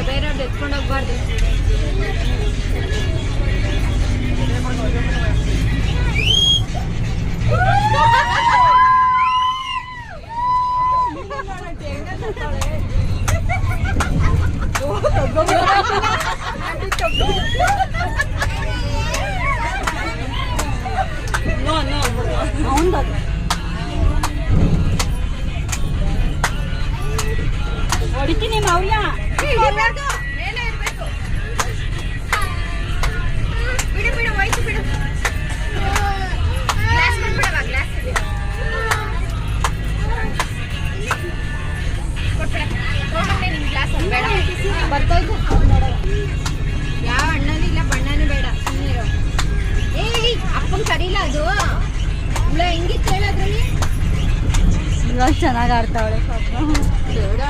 ಬೇರೆಯವ್ರದ್ದು ಎತ್ಕೊಂಡು ಹೋಗ್ಬಾರ್ದು. ಹೊಡಿತೀನಿ ಮೌಲ್ಯ. ಮೇಲೆ ಇರ್ಬೇಕು. ಬಿಡು ಬಿಡು ಹೋಯ್ತು ಬಿಡು. ಗ್ಲಾಸ್ ಕೊಟ್ಬಿಡವಾ? ಗ್ಲಾಸ್ ಕೊಟ್ಬಿಡ. ನಿಮ್ ಗ್ಲಾಸ್ ಬೇಡ. ಬರ್ತೈತೆ. ಯಾವ ಅಣ್ಣನೂ ಇಲ್ಲ ಬಣ್ಣನೂ ಬೇಡ. ಸುಮ್ಮನಿರು. ಏಯ್ ಅಪ್ಪಂಗೆ ಕರೀಲ್ಲ ಅದು. ಹುಳ ಹೆಂಗಿತ್ತು ಹೇಳೋದ್ರಲ್ಲಿ? ಇವಾಗ ಚೆನ್ನಾಗಿ ಆಡ್ತಾವಳೆ ಪಾಪ. ಹುಳ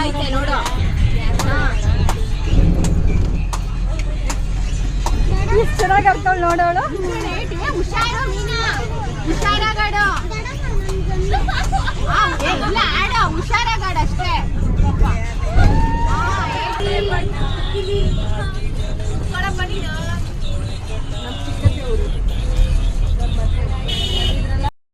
ಐತೆ ನೋಡು. ಎಷ್ಟು ಚೆನ್ನಾಗಿ ಆಡ್ತಾವಳು ನೋಡೋಳು. ಹುಷಾರು ಮೀನಾ, ಹುಷಾರಾಗಾಡು. ಇಲ್ಲ ಆಡೋ, ಹುಷಾರಾಗಾಡು ಅಷ್ಟೇ.